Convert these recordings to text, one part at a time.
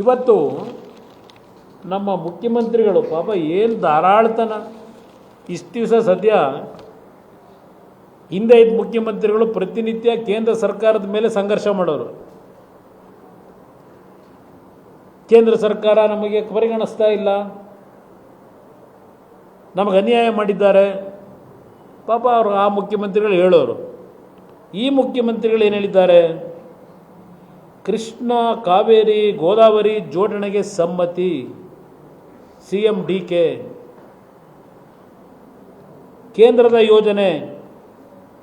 ಇವತ್ತು ನಮ್ಮ ಮುಖ್ಯಮಂತ್ರಿಗಳು ಪಾಪ ಏನು ಧಾರಾಳತನ. ಇಷ್ಟು ದಿವಸ ಸದ್ಯ ಹಿಂದೆ ಇದ್ದ ಮುಖ್ಯಮಂತ್ರಿಗಳು ಪ್ರತಿನಿತ್ಯ ಕೇಂದ್ರ ಸರ್ಕಾರದ ಮೇಲೆ ಸಂಘರ್ಷ ಮಾಡೋರು. ಕೇಂದ್ರ ಸರ್ಕಾರ ನಮಗೆ ಪರಿಗಣಿಸ್ತಾ ಇಲ್ಲ, ನಮಗೆ ಅನ್ಯಾಯ ಮಾಡಿದ್ದಾರೆ ಪಾಪ ಅವರು ಆ ಮುಖ್ಯಮಂತ್ರಿಗಳು ಹೇಳೋರು. ಈ ಮುಖ್ಯಮಂತ್ರಿಗಳು ಏನು ಹೇಳಿದ್ದಾರೆ? ಕೃಷ್ಣ ಕಾವೇರಿ ಗೋದಾವರಿ ಜೋಡಣೆಗೆ ಸಮ್ಮತಿ, CM DK. ಕೇಂದ್ರದ ಯೋಜನೆ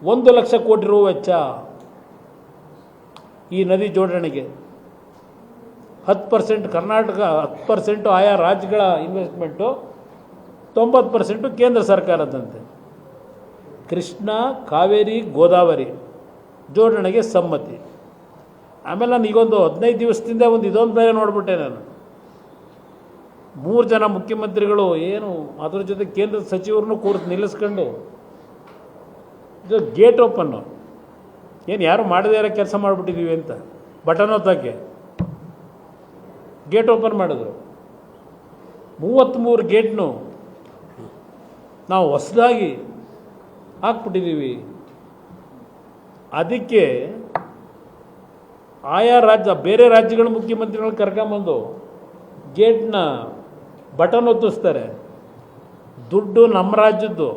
1 ಲಕ್ಷ ಕೋಟಿ ರು ವೆಚ್ಚ ಈ ನದಿ ಜೋಡಣೆಗೆ. 10% ಕರ್ನಾಟಕ, 10% ಆಯಾ ರಾಜ್ಯಗಳ ಇನ್ವೆಸ್ಟ್ಮೆಂಟು, 90% ಕೇಂದ್ರ ಸರ್ಕಾರದಂತೆ. ಕೃಷ್ಣ ಕಾವೇರಿ ಗೋದಾವರಿ ಜೋಡಣೆಗೆ ಸಮ್ಮತಿ. ಆಮೇಲೆ ನಾನು ಈಗೊಂದು 15 ದಿವಸದಿಂದ ಇದೊಂದು ಬೇರೆ ನೋಡಿಬಿಟ್ಟೆ ನಾನು. 3 ಜನ ಮುಖ್ಯಮಂತ್ರಿಗಳು ಏನು ಅದ್ರ ಜೊತೆ ಕೇಂದ್ರ ಸಚಿವರನ್ನು ನಿಲ್ಲಿಸ್ಕೊಂಡು ಇದು ಗೇಟ್ ಓಪನ್ನು, ಏನು ಯಾರು ಮಾಡದೇ ಇರೋ ಕೆಲಸ ಮಾಡಿಬಿಟ್ಟಿದ್ದೀವಿ ಅಂತ ಬಟನ್ ಒತ್ತಕ್ಕೆ ಗೇಟ್ ಓಪನ್ ಮಾಡಿದ್ರು. 33 ಗೇಟ್ನು ನಾವು ಹೊಸದಾಗಿ ಹಾಕ್ಬಿಟ್ಟಿದ್ದೀವಿ. ಅದಕ್ಕೆ ಆಯಾ ರಾಜ್ಯ, ಬೇರೆ ರಾಜ್ಯಗಳ ಮುಖ್ಯಮಂತ್ರಿಗಳು ಕರ್ಕೊಂಬಂದು ಗೇಟ್ನ ಬಟನ್ ಒತ್ತಿಸ್ತಾರೆ. ದುಡ್ಡು ನಮ್ಮ ರಾಜ್ಯದ್ದು,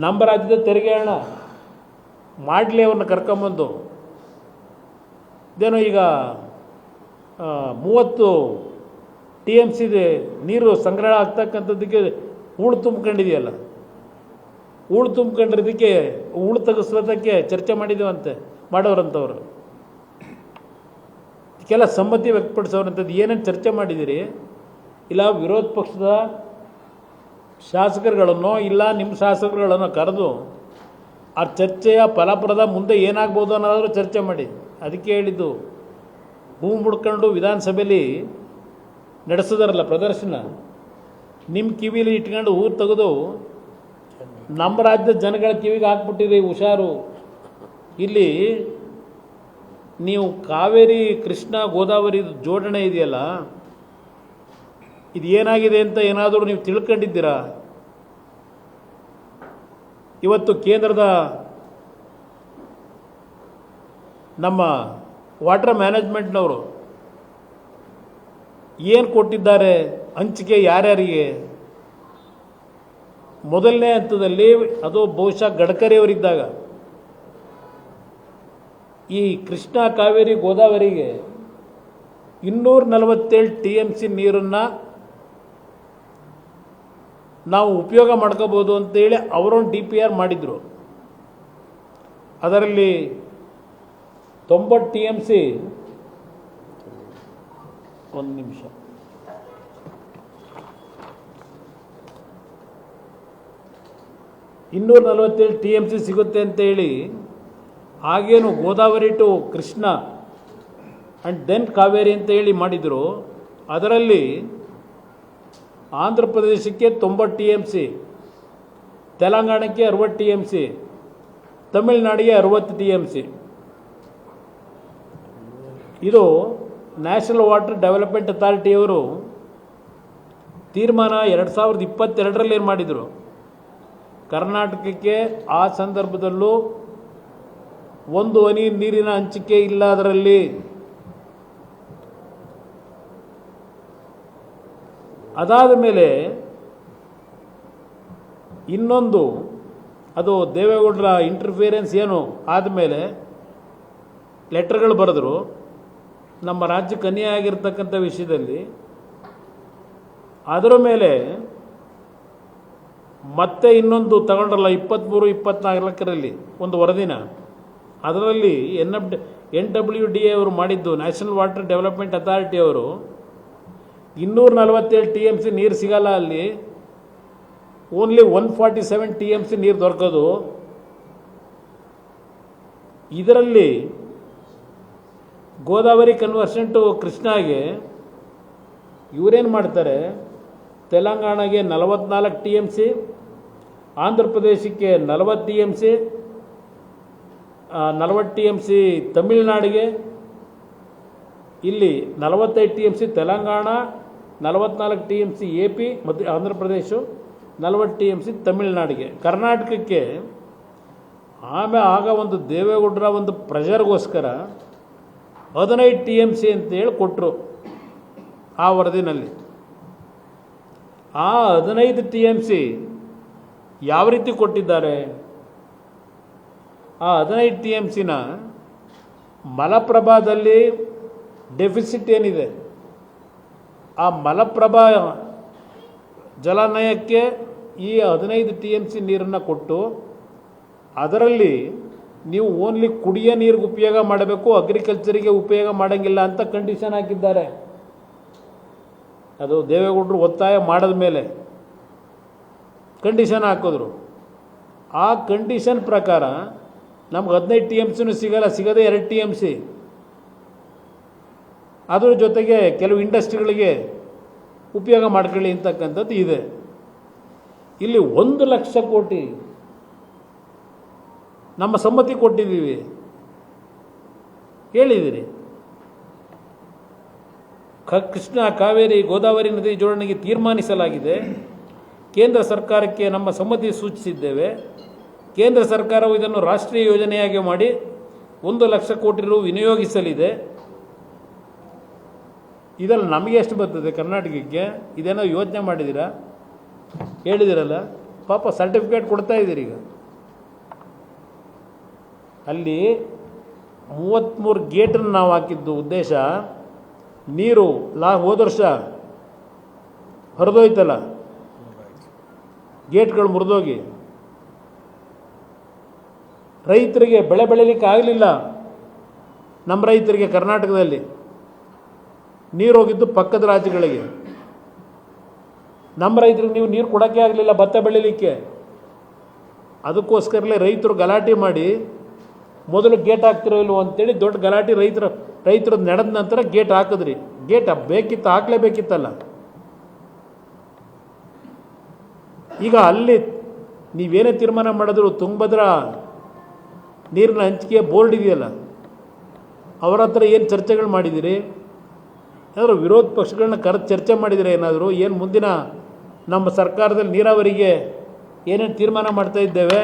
ನಮ್ಮ ರಾಜ್ಯದ ತೆರಿಗೆ ಹಣ ಮಾಡಲಿ ಅವ್ರನ್ನ ಕರ್ಕೊಂಬಂದು. ಇದೇನೋ ಈಗ 30 TMC ನೀರು ಸಂಗ್ರಹ ಆಗ್ತಕ್ಕಂಥದ್ದಕ್ಕೆ ಹೂಳು ತುಂಬ್ಕೊಂಡಿದೆಯಲ್ಲ, ಹೂಳು ತುಂಬ್ಕೊಂಡಿರೋದಕ್ಕೆ ಹೂಳು ತೆಗೆಸೋದಕ್ಕೆ ಚರ್ಚೆ ಮಾಡೋರಂಥವ್ರು. ಇದಕ್ಕೆಲ್ಲ ಸಮ್ಮತಿ ವ್ಯಕ್ತಪಡಿಸೋರಂಥದ್ದು. ಏನೇನು ಚರ್ಚೆ ಮಾಡಿದ್ದೀರಿ? ಇಲ್ಲ ವಿರೋಧ ಪಕ್ಷದ ಶಾಸಕರುಗಳನ್ನು, ಇಲ್ಲ ನಿಮ್ಮ ಶಾಸಕರುಗಳನ್ನು ಕರೆದು ಆ ಚರ್ಚೆಯ ಫಲಪ್ರದ ಮುಂದೆ ಏನಾಗ್ಬೋದು ಅನ್ನೋದಾದರೂ ಚರ್ಚೆ ಮಾಡಿ. ಅದಕ್ಕೆ ಹೇಳಿದ್ದು, ಭೂಮಿ ಮುಡ್ಕೊಂಡು ವಿಧಾನಸಭೆಯಲ್ಲಿ ನಡೆಸೋದಾರಲ್ಲ ಪ್ರದರ್ಶನ, ನಿಮ್ಮ ಕಿವಿಲಿ ಇಟ್ಕೊಂಡು ಊರು ತೆಗೆದು ನಮ್ಮ ರಾಜ್ಯದ ಜನಗಳ ಕಿವಿಗೆ ಹಾಕ್ಬಿಟ್ಟಿರಿ. ಹುಷಾರು, ಇಲ್ಲಿ ನೀವು ಕಾವೇರಿ ಕೃಷ್ಣ ಗೋದಾವರಿ ಜೋಡಣೆ ಇದೆಯಲ್ಲ, ಇದು ಏನಾಗಿದೆ ಅಂತ ಏನಾದರೂ ನೀವು ತಿಳ್ಕೊಂಡಿದ್ದೀರಾ? ಇವತ್ತು ಕೇಂದ್ರದ ನಮ್ಮ ವಾಟರ್ ಮ್ಯಾನೇಜ್ಮೆಂಟ್ನವರು ಏನು ಕೊಟ್ಟಿದ್ದಾರೆ ಹಂಚಿಕೆ ಯಾರ್ಯಾರಿಗೆ? ಮೊದಲನೇ ಹಂತದಲ್ಲಿ ಅದು ಬಹುಶಃ ಗಡ್ಕರಿಯವರಿದ್ದಾಗ ಈ ಕೃಷ್ಣ ಕಾವೇರಿ ಗೋದಾವರಿಗೆ 247 TMC ನೀರನ್ನು ನಾವು ಉಪಯೋಗ ಮಾಡ್ಕೋಬೋದು ಅಂತೇಳಿ ಅವರೊಂದು DPR ಮಾಡಿದರು. ಅದರಲ್ಲಿ 90 TMC, ಒಂದು ನಿಮಿಷ, 247 TMC ಸಿಗುತ್ತೆ ಅಂತೇಳಿ ಹಾಗೇನು Godavari to Krishna and then Kaveri ಅಂತ ಹೇಳಿ ಮಾಡಿದರು. ಅದರಲ್ಲಿ ಆಂಧ್ರ ಪ್ರದೇಶಕ್ಕೆ 90 TMC, ತೆಲಂಗಾಣಕ್ಕೆ 60 TMC, ತಮಿಳುನಾಡಿಗೆ 60 TMC. ಇದು ನ್ಯಾಷನಲ್ ವಾಟರ್ ಡೆವಲಪ್ಮೆಂಟ್ ಅಥಾರಿಟಿಯವರು ತೀರ್ಮಾನ 2022ರಲ್ಲಿ ಏನು ಮಾಡಿದರು, ಕರ್ನಾಟಕಕ್ಕೆ ಆ ಸಂದರ್ಭದಲ್ಲೂ ಒಂದು ಹನಿ ನೀರಿನ ಹಂಚಿಕೆ ಇಲ್ಲ. ಅದರಲ್ಲಿ ಅದಾದ ಮೇಲೆ ಇನ್ನೊಂದು, ಅದು ದೇವೇಗೌಡರ ಇಂಟರ್ಫಿಯರೆನ್ಸ್ ಏನು ಆದಮೇಲೆ ಲೆಟರ್ಗಳು ಬರೆದರು ನಮ್ಮ ರಾಜ್ಯಕ್ಕೆ ಅನ್ಯಾಯ ಆಗಿರ್ತಕ್ಕಂಥ ವಿಷಯದಲ್ಲಿ. ಅದರ ಮೇಲೆ ಮತ್ತೆ ಇನ್ನೊಂದು ತಗೊಂಡ್ರಲ್ಲ 23-24ರಲ್ಲಿ ಒಂದು ವರದಿನ, ಅದರಲ್ಲಿ NWDA ಅವರು ಮಾಡಿದ್ದು, ನ್ಯಾಷನಲ್ ವಾಟರ್ ಡೆವಲಪ್ಮೆಂಟ್ ಅಥಾರಿಟಿ ಅವರು 247 TMC ನೀರು ಸಿಗಲ್ಲ, ಅಲ್ಲಿ ಓನ್ಲಿ 147 TMC ನೀರು ದೊರಕೋದು. ಇದರಲ್ಲಿ ಗೋದಾವರಿ ಕನ್ವರ್ಷನ್ ಟು ಕೃಷ್ಣಾಗೆ ಇವರೇನು ಮಾಡ್ತಾರೆ, ತೆಲಂಗಾಣಗೆ 44 TMC, ಆಂಧ್ರ ಪ್ರದೇಶಕ್ಕೆ 40 TMC, 40 TMC ತಮಿಳುನಾಡಿಗೆ, ಇಲ್ಲಿ 45 TMC ತೆಲಂಗಾಣ, 44 TMC AP ಮತ್ತು ಆಂಧ್ರ ಪ್ರದೇಶ, 40 TMC ತಮಿಳುನಾಡಿಗೆ. ಕರ್ನಾಟಕಕ್ಕೆ ಆಗ ಒಂದು ದೇವೇಗೌಡರ ಒಂದು ಪ್ರೆಷರ್ಗೋಸ್ಕರ 15 TMC ಅಂತೇಳಿ ಕೊಟ್ಟರು ಆ ವರದಿನಲ್ಲಿ. ಆ 15 TMC ಯಾವ ರೀತಿ ಕೊಟ್ಟಿದ್ದಾರೆ? ಆ 15 TMCನ ಮಲಪ್ರಭಾದಲ್ಲಿ ಡೆಫಿಸಿಟ್ ಏನಿದೆ, ಆ ಮಲಪ್ರಭಾ ಜಲಾನಯಕ್ಕೆ ಈ 15 TMC ನೀರನ್ನು ಕೊಟ್ಟು ಅದರಲ್ಲಿ ನೀವು ಓನ್ಲಿ ಕುಡಿಯೋ ನೀರಿಗೆ ಉಪಯೋಗ ಮಾಡಬೇಕು, ಅಗ್ರಿಕಲ್ಚರಿಗೆ ಉಪಯೋಗ ಮಾಡೋಂಗಿಲ್ಲ ಅಂತ ಕಂಡೀಷನ್ ಹಾಕಿದ್ದಾರೆ. ಅದು ದೇವೇಗೌಡರು ಒತ್ತಾಯ ಮಾಡಿದ ಮೇಲೆ ಕಂಡೀಷನ್ ಹಾಕಿದ್ರು. ಆ ಕಂಡೀಷನ್ ಪ್ರಕಾರ ನಮ್ಗೆ 15 TMCನೂ ಸಿಗಲ್ಲ, ಸಿಗದೆ 2 TMC. ಅದರ ಜೊತೆಗೆ ಕೆಲವು ಇಂಡಸ್ಟ್ರಿಗಳಿಗೆ ಉಪಯೋಗ ಮಾಡ್ಕೊಳ್ಳಿ ಅಂತಕ್ಕಂಥದ್ದು ಇದೆ. ಇಲ್ಲಿ 1 ಲಕ್ಷ ಕೋಟಿ ನಮ್ಮ ಸಮ್ಮತಿ ಕೊಟ್ಟಿದ್ದೀವಿ, ಹೇಳಿದ್ದೀರಿ. ಕೃಷ್ಣ, ಕಾವೇರಿ, ಗೋದಾವರಿ ನದಿ ಜೋಡಣೆಗೆ ತೀರ್ಮಾನಿಸಲಾಗಿದೆ. ಕೇಂದ್ರ ಸರ್ಕಾರಕ್ಕೆ ನಮ್ಮ ಸಮ್ಮತಿ ಸೂಚಿಸಿದ್ದೇವೆ. ಕೇಂದ್ರ ಸರ್ಕಾರವು ಇದನ್ನು ರಾಷ್ಟ್ರೀಯ ಯೋಜನೆಯಾಗಿ ಮಾಡಿ 1 ಲಕ್ಷ ಕೋಟಿ ರು ವಿನಿಯೋಗಿಸಲಿದೆ. ಇದರಲ್ಲಿ ನಮಗೆ ಎಷ್ಟು ಬರ್ತದೆ ಕರ್ನಾಟಕಕ್ಕೆ? ಇದೇನೋ ಯೋಚನೆ ಮಾಡಿದ್ದೀರಾ? ಹೇಳಿದಿರಲ್ಲ, ಪಾಪ ಸರ್ಟಿಫಿಕೇಟ್ ಕೊಡ್ತಾ ಇದ್ದೀರಿ. ಈಗ ಅಲ್ಲಿ 33 ಗೇಟನ್ನು ನಾವು ಹಾಕಿದ್ದು ಉದ್ದೇಶ, ನೀರು ಹೋದ ವರ್ಷ ಹರಿದೋಯ್ತಲ್ಲ, ಗೇಟ್ಗಳು ಮುರಿದೋಗಿ ರೈತರಿಗೆ ಬೆಳೆ ಬೆಳೀಲಿಕ್ಕೆ ಆಗಲಿಲ್ಲ. ನಮ್ಮ ರೈತರಿಗೆ ಕರ್ನಾಟಕದಲ್ಲಿ ನೀರು ಹೋಗಿದ್ದು ಪಕ್ಕದ ರಾಜ್ಯಗಳಿಗೆ. ನಮ್ಮ ರೈತರಿಗೆ ನೀವು ನೀರು ಕೊಡೋಕ್ಕೆ ಆಗಲಿಲ್ಲ ಭತ್ತ ಬೆಳೀಲಿಕ್ಕೆ. ಅದಕ್ಕೋಸ್ಕರಲೇ ರೈತರು ಗಲಾಟೆ ಮಾಡಿ ಮೊದಲು ಗೇಟ್ ಹಾಕ್ತಿರೋ ಇಲ್ವೋ ಅಂತೇಳಿ ದೊಡ್ಡ ಗಲಾಟೆ ರೈತರು ನಡೆದ ನಂತರ ಗೇಟ್ ಹಾಕಿದ್ರಿ. ಗೇಟ್ ಬೇಕಿತ್ತು, ಹಾಕಲೇಬೇಕಿತ್ತಲ್ಲ. ಈಗ ಅಲ್ಲಿ ನೀವೇನೇ ತೀರ್ಮಾನ ಮಾಡಿದ್ರು, ತುಂಗಭದ್ರಾ ನೀರಿನ ಹಂಚಿಕೆ ಬೋರ್ಡ್ ಇದೆಯಲ್ಲ, ಅವರ ಹತ್ರ ಏನು ಚರ್ಚೆಗಳು ಮಾಡಿದ್ದೀರಿ? ಏನಾದರೂ ವಿರೋಧ ಪಕ್ಷಗಳನ್ನ ಕರೆದು ಚರ್ಚೆ ಮಾಡಿದರೆ ಏನಾದರೂ ಏನು ಮುಂದಿನ ನಮ್ಮ ಸರ್ಕಾರದಲ್ಲಿ ನೀರಾವರಿಗೆ ಏನೇನು ತೀರ್ಮಾನ ಮಾಡ್ತಾ ಇದ್ದೇವೆ,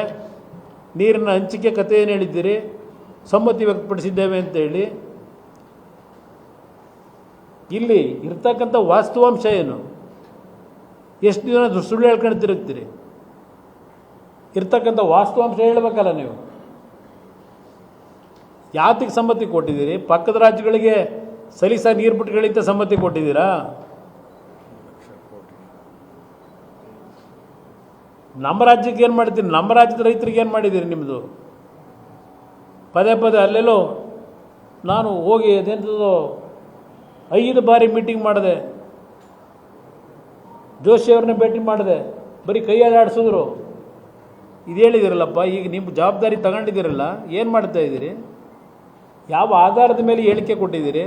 ನೀರಿನ ಹಂಚಿಕೆ ಕಥೆ ಏನು ಹೇಳಿದ್ದೀರಿ, ಸಮ್ಮತಿ ವ್ಯಕ್ತಪಡಿಸಿದ್ದೇವೆ ಅಂತೇಳಿ. ಇಲ್ಲಿ ಇರ್ತಕ್ಕಂಥ ವಾಸ್ತವಾಂಶ ಏನು? ಎಷ್ಟು ದಿನ ಸುಳ್ಳು ಹೇಳ್ಕೊಂಡು ತಿರುಗ್ತೀರಿ? ಇರ್ತಕ್ಕಂಥ ವಾಸ್ತವಾಂಶ ಹೇಳಬೇಕಲ್ಲ ನೀವು. ಯಾತಕ್ಕೆ ಸಮ್ಮತಿ ಕೊಟ್ಟಿದ್ದೀರಿ? ಪಕ್ಕದ ರಾಜ್ಯಗಳಿಗೆ ಸಲೀಸ ನೀರು ಬಿಟ್ಟುಗಳಿಂದ ಸಮ್ಮತಿ ಕೊಟ್ಟಿದ್ದೀರಾ? ನಮ್ಮ ರಾಜ್ಯಕ್ಕೆ ಏನು ಮಾಡ್ತೀರಿ? ನಮ್ಮ ರಾಜ್ಯದ ರೈತರಿಗೆ ಏನು ಮಾಡಿದ್ದೀರಿ? ನಿಮ್ಮದು ಪದೇ ಪದೇ ಅಲ್ಲೆಲ್ಲೋ ನಾನು ಹೋಗಿ ಅದೇಂಥದ್ದು 5 ಬಾರಿ ಮೀಟಿಂಗ್ ಮಾಡಿದೆ, ಜೋಶಿ ಅವ್ರನ್ನ ಭೇಟಿ ಮಾಡಿದೆ, ಬರೀ ಕೈಯಲ್ಲಿ ಆಡಿಸಿದ್ರು. ಇದು ಹೇಳಿದಿರಲ್ಲಪ್ಪ, ಈಗ ನಿಮ್ಮ ಜವಾಬ್ದಾರಿ ತಗೊಂಡಿದ್ದೀರಲ್ಲ, ಏನು ಮಾಡ್ತಾ ಇದ್ದೀರಿ? ಯಾವ ಆಧಾರದ ಮೇಲೆ ಹೇಳಿಕೆ ಕೊಟ್ಟಿದ್ದೀರಿ?